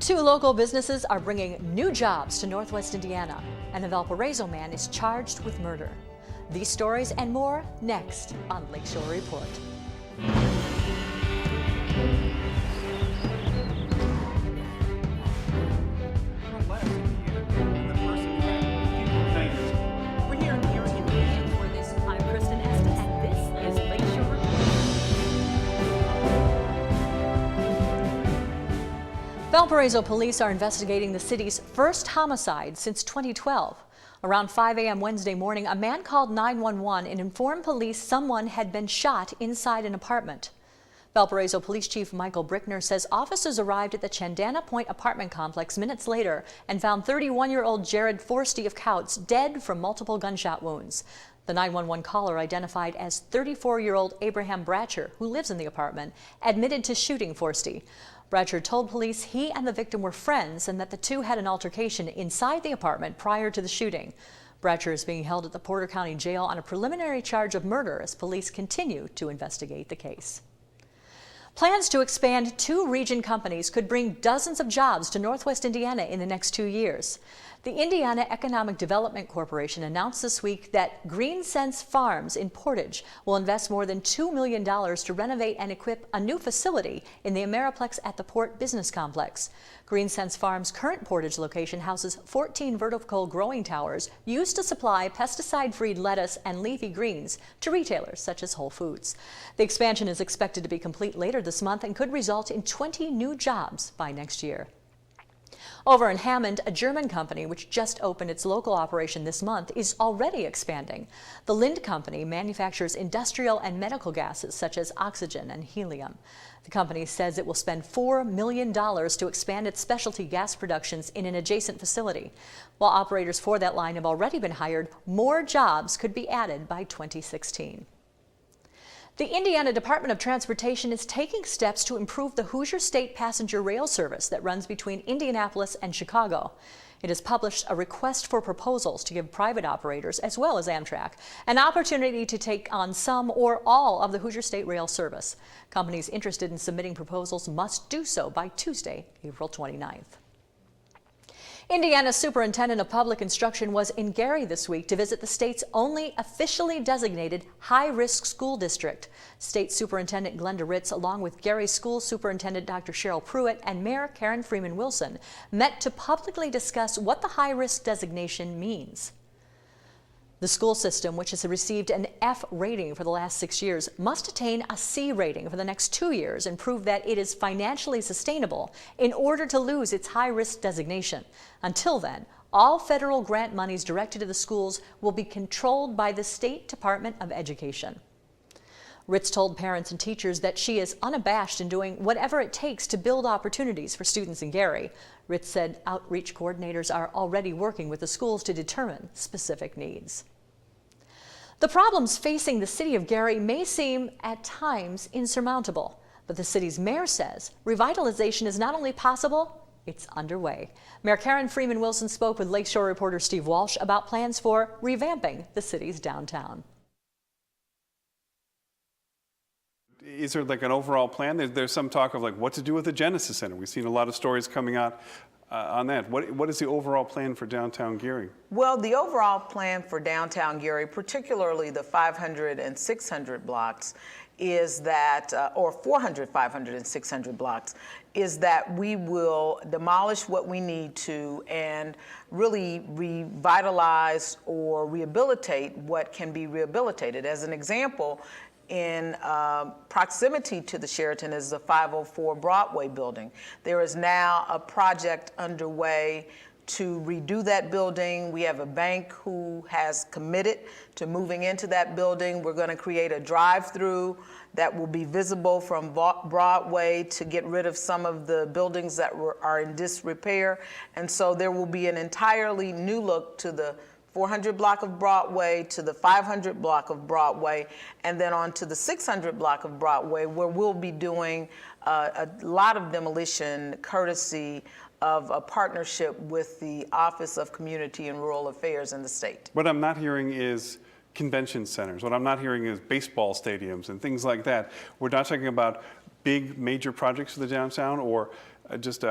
Two local businesses are bringing new jobs to Northwest Indiana, and a Valparaiso man is charged with murder. These stories and more next on Lakeshore Report. Valparaiso police are investigating the city's first homicide since 2012. Around 5 a.m. Wednesday morning, a man called 911 and informed police someone had been shot inside an apartment. Valparaiso Police Chief Michael Brickner says officers arrived at the Chandana Point apartment complex minutes later and found 31-year-old Jared Forsty of Couts dead from multiple gunshot wounds. The 911 caller, identified as 34-year-old Abraham Bratcher, who lives in the apartment, admitted to shooting Forsty. Bratcher told police he and the victim were friends and that the two had an altercation inside the apartment prior to the shooting. Bratcher is being held at the Porter County Jail on a preliminary charge of murder as police continue to investigate the case. Plans to expand two region companies could bring dozens of jobs to Northwest Indiana in the next 2 years. The Indiana Economic Development Corporation announced this week that Green Sense Farms in Portage will invest more than $2 million to renovate and equip a new facility in the Ameriplex at the Port Business Complex. Green Sense Farms' current Portage location houses 14 vertical growing towers used to supply pesticide-free lettuce and leafy greens to retailers such as Whole Foods. The expansion is expected to be complete later this month and could result in 20 new jobs by next year. Over in Hammond, a German company which just opened its local operation this month is already expanding. The Lind Company manufactures industrial and medical gases such as oxygen and helium. The company says it will spend $4 million to expand its specialty gas productions in an adjacent facility. While operators for that line have already been hired, more jobs could be added by 2016. The Indiana Department of Transportation is taking steps to improve the Hoosier State passenger rail service that runs between Indianapolis and Chicago. It has published a request for proposals to give private operators, as well as Amtrak, an opportunity to take on some or all of the Hoosier State rail service. Companies interested in submitting proposals must do so by Tuesday, April 29th. Indiana's Superintendent of Public Instruction was in Gary this week to visit the state's only officially designated high-risk school district. State Superintendent Glenda Ritz, along with Gary School Superintendent Dr. Cheryl Pruitt and Mayor Karen Freeman Wilson, met to publicly discuss what the high-risk designation means. The school system, which has received an F rating for the last 6 years, must attain a C rating for the next 2 years and prove that it is financially sustainable in order to lose its high-risk designation. Until then, all federal grant monies directed to the schools will be controlled by the State Department of Education. Ritz told parents and teachers that she is unabashed in doing whatever it takes to build opportunities for students in Gary. Ritz said outreach coordinators are already working with the schools to determine specific needs. The problems facing the city of Gary may seem at times insurmountable, but the city's mayor says revitalization is not only possible, it's underway. Mayor Karen Freeman Wilson spoke with Lakeshore reporter Steve Walsh about plans for revamping the city's downtown. Is there like an overall plan? There's some talk of like what to do with the Genesis Center. We've seen a lot of stories coming out on that. What is the overall plan for downtown Gary? Well, the overall plan for downtown Gary, particularly the 500 and 600 blocks, is that, or 400, 500, and 600 blocks, is that we will demolish what we need to and really revitalize or rehabilitate what can be rehabilitated. As an example, in proximity to the Sheraton is the 504 Broadway building. There is now a project underway to redo that building. We have a bank who has committed to moving into that building. We're going to create a drive-through that will be visible from Broadway to get rid of some of the buildings that are in disrepair. And so there will be an entirely new look to the 400 block of Broadway, to the 500 block of Broadway, and then on to the 600 block of Broadway, where we'll be doing a lot of demolition courtesy of a partnership with the Office of Community and Rural Affairs in the state. What I'm not hearing is convention centers. What I'm not hearing is baseball stadiums and things like that. We're not talking about big major projects for the downtown, or just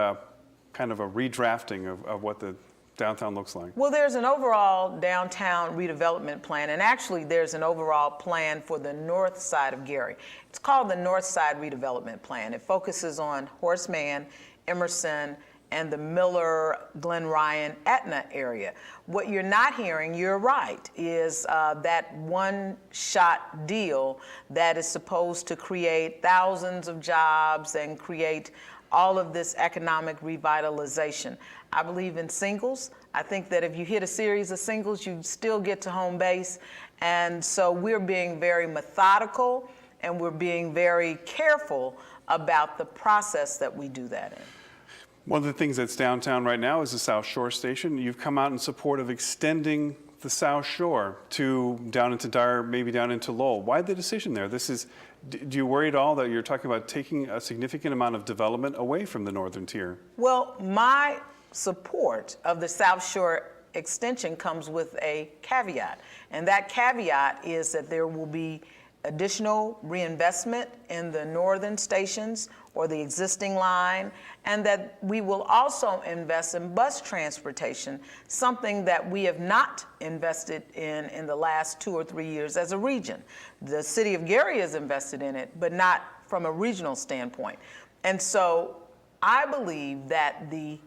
kind of a redrafting of what the downtown looks like? Well, there's an overall downtown redevelopment plan, and actually there's an overall plan for the north side of Gary. It's called the North Side Redevelopment Plan. It focuses on Horace Mann, Emerson, and the Miller, Glen Ryan, Etna area. What you're not hearing, you're right, is that one-shot deal that is supposed to create thousands of jobs and create all of this economic revitalization. I believe in singles. I think that if you hit a series of singles, you still get to home base. And so we're being very methodical and we're being very careful about the process that we do that in. One of the things that's downtown right now is the South Shore Station. You've come out in support of extending the South Shore to down into Dyer, maybe down into Lowell. Why the decision there? Do you worry at all that you're talking about taking a significant amount of development away from the northern tier? Well, my support of the South Shore extension comes with a caveat, and that caveat is that there will be additional reinvestment in the northern stations or the existing line, and that we will also invest in bus transportation, something that we have not invested in the last 2 or 3 years as a region. The city of Gary has invested in it, but not from a regional standpoint. And so I believe that the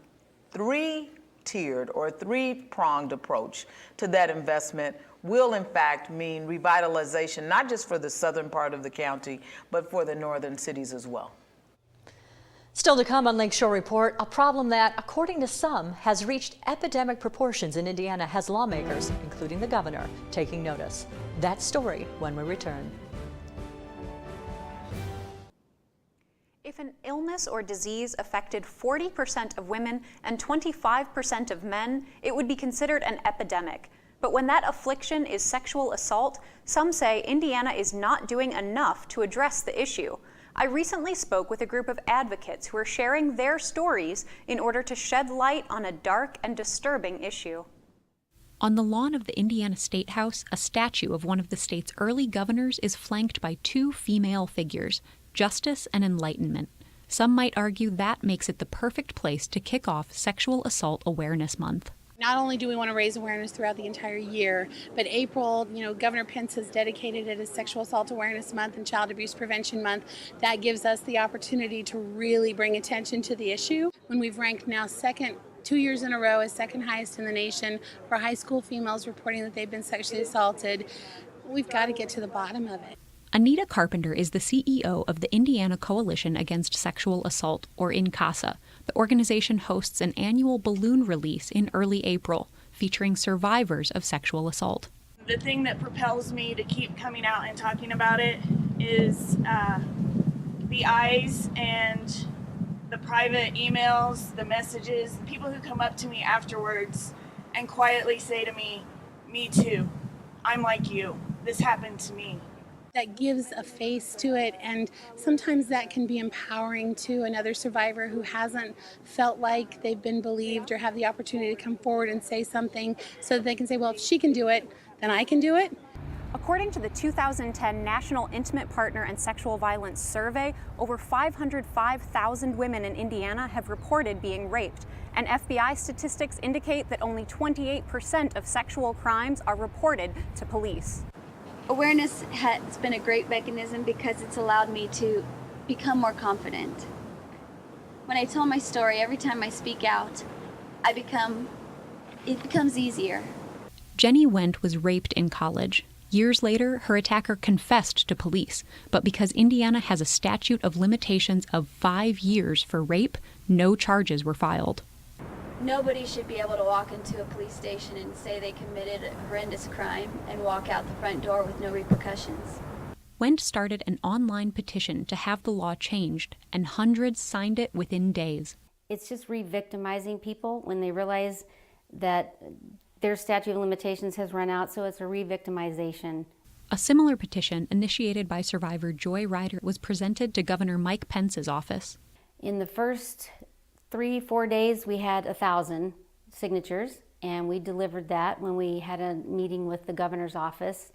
three-tiered or three-pronged approach to that investment will in fact mean revitalization, not just for the southern part of the county, but for the northern cities as well. Still to come on Lakeshore Report, a problem that, according to some, has reached epidemic proportions in Indiana has lawmakers, including the governor, taking notice. That story when we return. If an illness or disease affected 40% of women and 25% of men, it would be considered an epidemic. But when that affliction is sexual assault, some say Indiana is not doing enough to address the issue. I recently spoke with a group of advocates who are sharing their stories in order to shed light on a dark and disturbing issue. On the lawn of the Indiana State House, a statue of one of the state's early governors is flanked by two female figures, Justice and Enlightenment. Some might argue that makes it the perfect place to kick off Sexual Assault Awareness Month. Not only do we want to raise awareness throughout the entire year, but April, Governor Pence has dedicated it as Sexual Assault Awareness Month and Child Abuse Prevention Month. That gives us the opportunity to really bring attention to the issue. When we've ranked now second 2 years in a row as second highest in the nation for high school females reporting that they've been sexually assaulted, we've got to get to the bottom of it. Anita Carpenter is the CEO of the Indiana Coalition Against Sexual Assault, or INCASA. The organization hosts an annual balloon release in early April, featuring survivors of sexual assault. The thing that propels me to keep coming out and talking about it is the eyes and the private emails, the messages, the people who come up to me afterwards and quietly say to me, "Me too. I'm like you. This happened to me." That gives a face to it, and sometimes that can be empowering to another survivor who hasn't felt like they've been believed or have the opportunity to come forward and say something so that they can say, well, if she can do it, then I can do it. According to the 2010 National Intimate Partner and Sexual Violence Survey, over 505,000 women in Indiana have reported being raped, and FBI statistics indicate that only 28% of sexual crimes are reported to police. Awareness has been a great mechanism because it's allowed me to become more confident. When I tell my story, every time I speak out, it becomes easier. Jenny Wendt was raped in college. Years later, her attacker confessed to police, but because Indiana has a statute of limitations of 5 years for rape, no charges were filed. Nobody should be able to walk into a police station and say they committed a horrendous crime and walk out the front door with no repercussions. Wendt started an online petition to have the law changed, and hundreds signed it within days. It's just re-victimizing people when they realize that their statute of limitations has run out, so it's a re-victimization. A similar petition, initiated by survivor Joy Ryder, was presented to Governor Mike Pence's office. In the first 3-4 days, we had 1,000 signatures, and we delivered that when we had a meeting with the governor's office,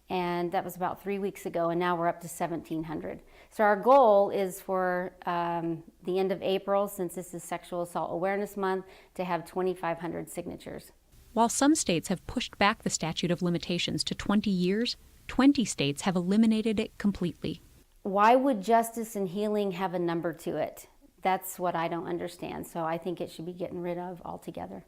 and that was about 3 weeks ago, and now we're up to 1,700. So our goal is for the end of April, since this is Sexual Assault Awareness Month, to have 2,500 signatures. While some states have pushed back the statute of limitations to 20 years, 20 states have eliminated it completely. Why would justice and healing have a number to it? That's what I don't understand. So I think it should be getting rid of altogether.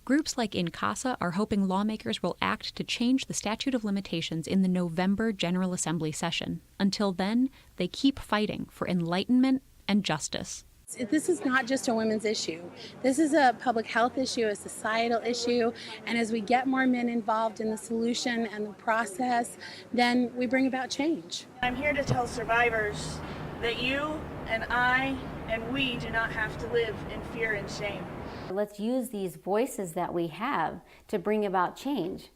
Groups like In Casa are hoping lawmakers will act to change the statute of limitations in the November General Assembly session. Until then, they keep fighting for enlightenment and justice. This is not just a women's issue. This is a public health issue, a societal issue, and as we get more men involved in the solution and the process, then we bring about change. I'm here to tell survivors that you and I and we do not have to live in fear and shame. Let's use these voices that we have to bring about change.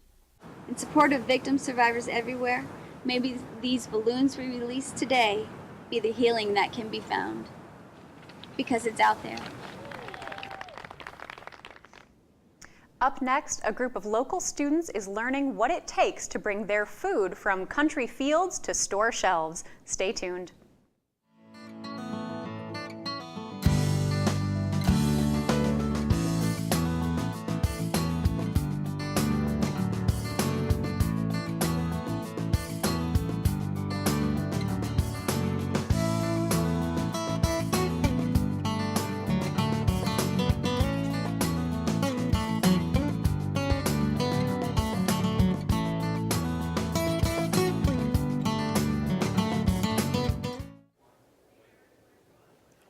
In support of victim survivors everywhere, maybe these balloons we release today be the healing that can be found. Because it's out there. Up next, a group of local students is learning what it takes to bring their food from country fields to store shelves. Stay tuned.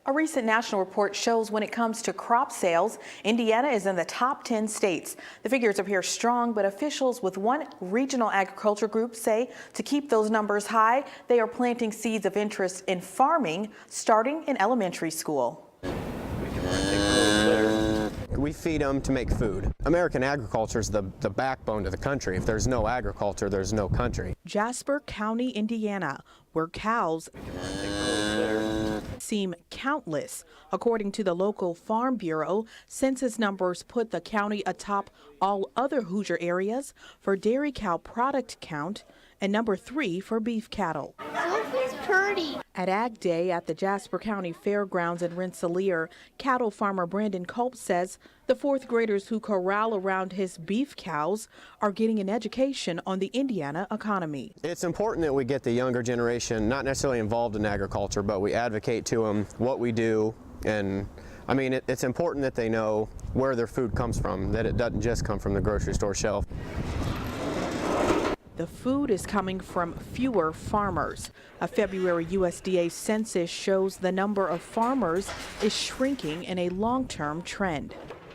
A recent national report shows when it comes to crop sales, Indiana is in the top 10 states. The figures appear strong, but officials with one regional agriculture group say to keep those numbers high, they are planting seeds of interest in farming starting in elementary school. We feed them to make food. American agriculture is the backbone to the country. If there's no agriculture, there's no country. Jasper County, Indiana, where cows seem countless. According to the local Farm Bureau, census numbers put the county atop all other Hoosier areas for dairy cow product count and number 3 for beef cattle. Sophie's pretty. At Ag Day at the Jasper County Fairgrounds in Rensselaer, cattle farmer Brandon Culp says the 4th graders who corral around his beef cows are getting an education on the Indiana economy. It's important that we get the younger generation not necessarily involved in agriculture, but we advocate to them what we do. And I mean, it's important that they know where their food comes from, that it doesn't just come from the grocery store shelf. The food is coming from fewer farmers. A February USDA census shows the number of farmers is shrinking in a long-term trend.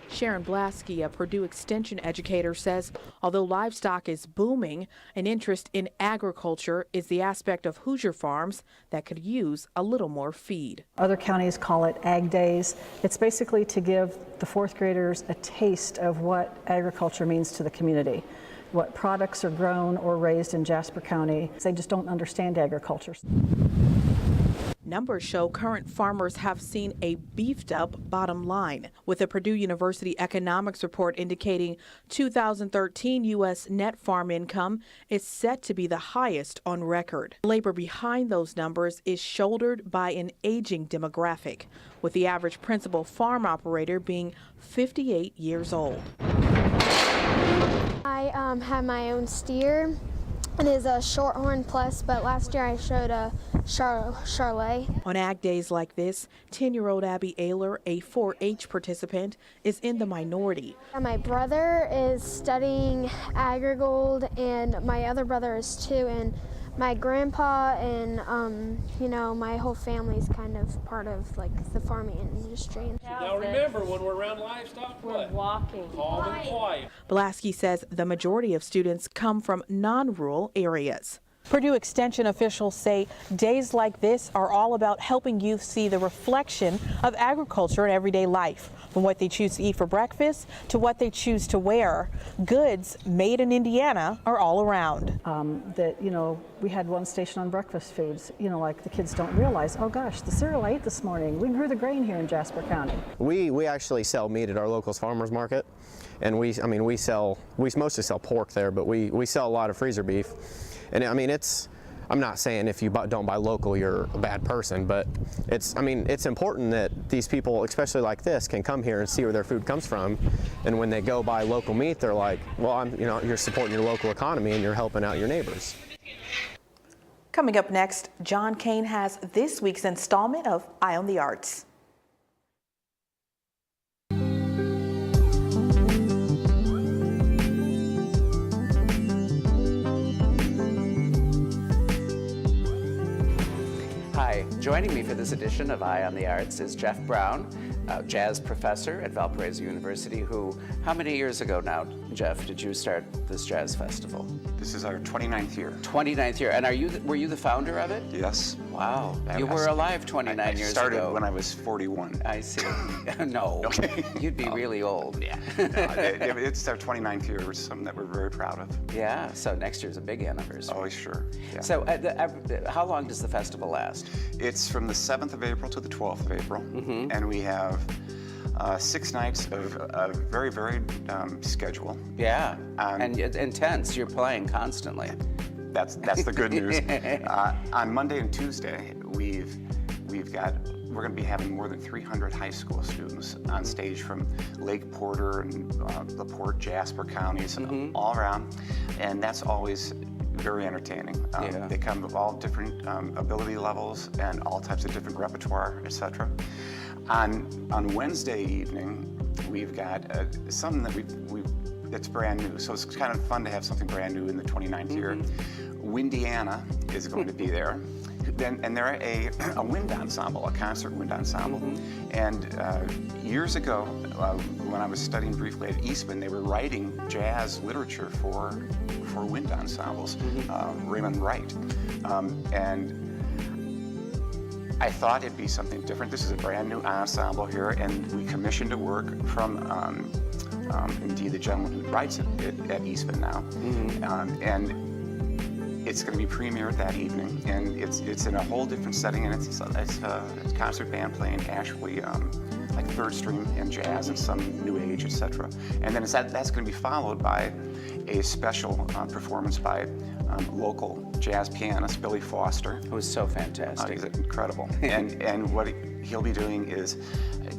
Sharon Blasky, a Purdue Extension educator, says although livestock is booming, an interest in agriculture is the aspect of Hoosier farms that could use a little more feed. Other counties call it Ag Days. It's basically to give the 4th graders a taste of what agriculture means to the community, what products are grown or raised in Jasper County. They just don't understand agriculture. Numbers show current farmers have seen a beefed up bottom line, with a Purdue University economics report indicating 2013 U.S. net farm income is set to be the highest on record. Labor behind those numbers is shouldered by an aging demographic, with the average principal farm operator being 58 years old. I have my own steer. It is a Shorthorn Plus, but last year I showed a Charlet. On Ag Days like this, 10-year-old Abby Ayler, a 4-H participant, is in the minority. My brother is studying AgriGold, and my other brother is too, and my grandpa and my whole family's kind of part of like the farming industry. Now remember, when we're around livestock, we're walking calm and quiet. Blasky says the majority of students come from non-rural areas. Purdue Extension officials say days like this are all about helping youth see the reflection of agriculture in everyday life, from what they choose to eat for breakfast to what they choose to wear. Goods made in Indiana are all around. We had one station on breakfast foods, like the kids don't realize, oh gosh, the cereal I ate this morning, we grew the grain here in Jasper County. We actually sell meat at our local farmers market, and we mostly sell pork there, but we sell a lot of freezer beef. And I mean, I'm not saying if you don't buy local, you're a bad person, but it's important that these people, especially like this, can come here and see where their food comes from. And when they go buy local meat, they're like, well, you're supporting your local economy and you're helping out your neighbors. Coming up next, John Kane has this week's installment of Eye on the Arts. Hi, joining me for this edition of Eye on the Arts is Jeff Brown, a jazz professor at Valparaiso University, who, how many years ago now, Jeff, did you start this jazz festival? This is our 29th year. 29th year, and were you the founder of it? Yes. Wow, you were alive 29 years ago. I started when I was 41. I see. No, okay. You'd be really old. Yeah. It's our 29th year, which is something that we're very proud of. Yeah, so next year's a big anniversary. Oh, sure. Yeah. So how long does the festival last? It's from the 7th of April to the 12th of April, and we have 6 nights of a very varied schedule. Yeah, and intense. You're playing constantly. That's the good news. On Monday and Tuesday, we're going to be having more than 300 high school students on stage from Lake Porter and LaPorte, Jasper counties, and all around, and that's always very entertaining. They come of all different ability levels and all types of different repertoire, etc. On Wednesday evening, we've got something that that's brand new. So it's kind of fun to have something brand new in the 29th year. Windiana is going to be there. And they're a wind ensemble, a concert wind ensemble. And years ago, when I was studying briefly at Eastman, they were writing jazz literature for wind ensembles, Raymond Wright. And I thought it'd be something different. This is a brand new ensemble here, and we commissioned a work from indeed the gentleman who writes it at Eastman now. And it's going to be premiered that evening, and it's in a whole different setting, and it's a concert band playing actually like third string and jazz and some new age, etc. And then that's going to be followed by a special performance by local jazz pianist Billy Foster. It was so fantastic. He's incredible. and what he'll be doing is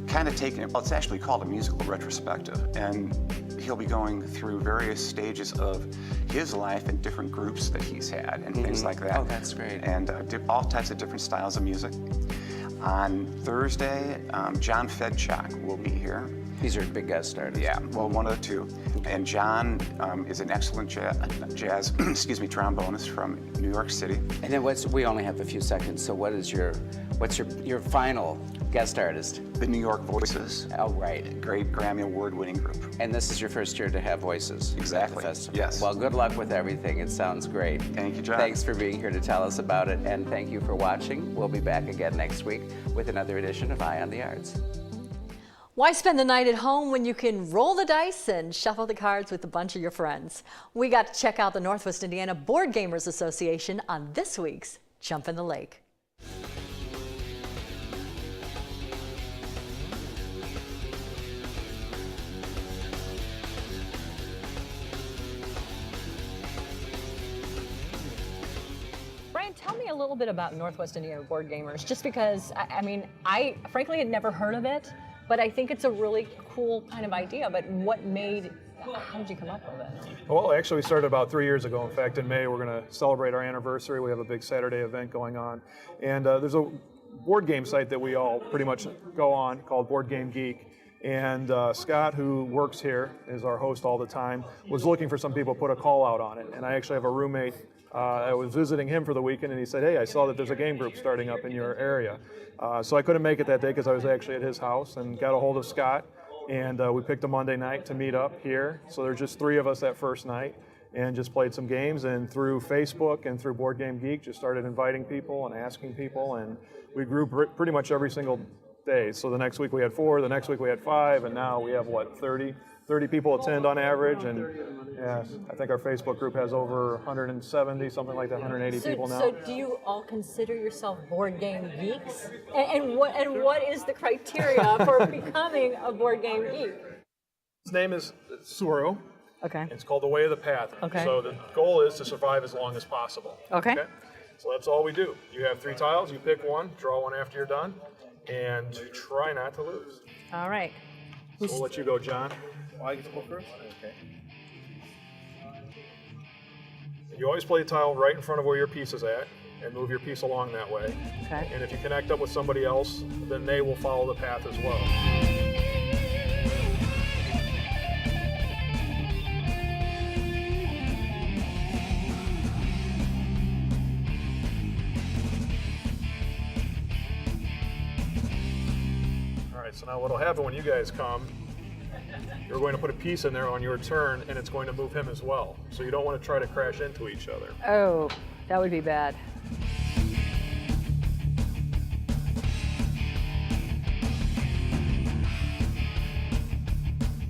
kind of taking it. Well, it's actually called a musical retrospective, and he'll be going through various stages of his life and different groups that he's had and things like that. Oh, that's great. And all types of different styles of music. On Thursday, John Fedchuk will be here. He's your big guest artist. Yeah, well, one of the two. And John is an excellent jazz trombonist from New York City. And then we only have a few seconds, so what's your final guest artist? The New York Voices. Oh, right. Great Grammy Award-winning group. And this is your first year to have Voices. Exactly. At the festival. Yes. Well, good luck with everything. It sounds great. Thank you, John. Thanks for being here to tell us about it, and thank you for watching. We'll be back again next week with another edition of Eye on the Arts. Why spend the night at home when you can roll the dice and shuffle the cards with a bunch of your friends? We got to check out the Northwest Indiana Board Gamers Association on this week's Jump in the Lake. Brian, tell me a little bit about Northwest Indiana Board Gamers, just because, I frankly had never heard of it, but I think it's a really cool kind of idea. But how did you come up with it? Well, actually, we started about 3 years ago. In fact, in May, we're going to celebrate our anniversary. We have a big Saturday event going on. And there's a board game site that we all pretty much go on called Board Game Geek. And Scott, who works here, is our host all the time, was looking for some people to put a call out on it. And I actually have a roommate. I was visiting him for the weekend, and he said, hey, I saw that there's a game group starting up in your area. So I couldn't make it that day because I was actually at his house, and got a hold of Scott, and we picked a Monday night to meet up here. So there's just 3 of us that first night, and just played some games, and through Facebook and through Board Game Geek, just started inviting people and asking people, and we grew pretty much every single day. So the next week we had 4, the next week we had 5, and now we have, 30 people attend on average, and yeah, I think our Facebook group has over 170, something like that, 180 people now. So do you all consider yourself board game geeks? And what is the criteria for becoming a board game geek? His name is Suru. Okay. It's called The Way of the Path. Okay. So the goal is to survive as long as possible. Okay. So that's all we do. You have 3 tiles, you pick one, draw one after you're done, and try not to lose. All right. So we'll let you go, John. I get to go first? Okay. You always play the tile right in front of where your piece is at, and move your piece along that way. Okay. And if you connect up with somebody else, then they will follow the path as well. All right, so now what'll happen when you guys come, you're going to put a piece in there on your turn, and it's going to move him as well. So you don't want to try to crash into each other. Oh, that would be bad.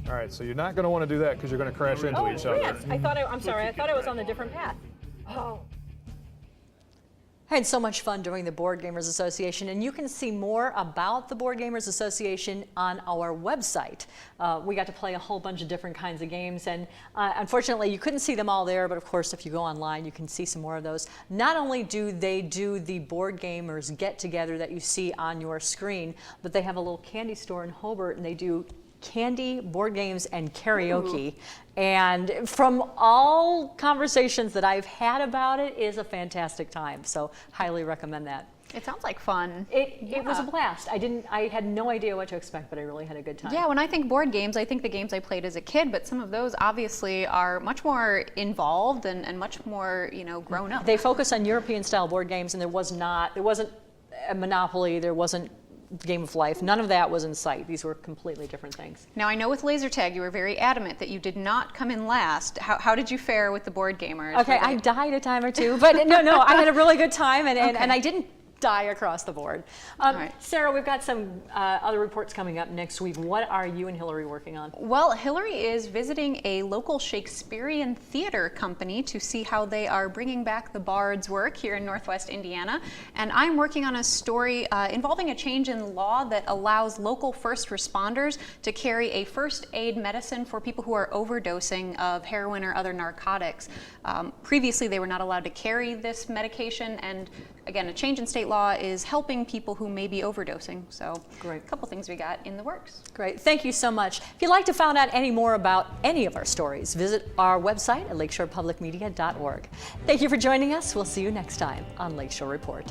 All right, so you're not going to want to do that because you're going to crash into each other. Yes. I'm sorry. I thought I was on a different path. Oh. I had so much fun doing the Board Gamers Association, and you can see more about the Board Gamers Association on our website. We got to play a whole bunch of different kinds of games, and unfortunately you couldn't see them all there, but of course if you go online you can see some more of those. Not only do they do the Board Gamers get-together that you see on your screen, but they have a little candy store in Hobart, and they do candy, board games, and karaoke. Ooh. And from all conversations that I've had about it, is a fantastic time. So highly recommend that. It sounds like fun. It was a blast. I had no idea what to expect, but I really had a good time. Yeah, when I think board games, I think the games I played as a kid, but some of those obviously are much more involved and much more, grown up. They focus on European style board games, and there wasn't a Monopoly, there wasn't Game of Life. None of that was in sight. These were completely different things. Now, I know with laser tag, you were very adamant that you did not come in last. How did you fare with the board gamers? Okay, I died a time or two, but no, I had a really good time, and I didn't die across the board. Right. Sarah, we've got some other reports coming up next week. What are you and Hillary working on? Well, Hillary is visiting a local Shakespearean theater company to see how they are bringing back the Bard's work here in Northwest Indiana. And I'm working on a story involving a change in law that allows local first responders to carry a first aid medicine for people who are overdosing of heroin or other narcotics. Previously, they were not allowed to carry this medication, and again, a change in state law is helping people who may be overdosing. So great. A couple things we got in the works. Great. Thank you so much. If you'd like to find out any more about any of our stories, visit our website at lakeshorepublicmedia.org. Thank you for joining us. We'll see you next time on Lakeshore Report.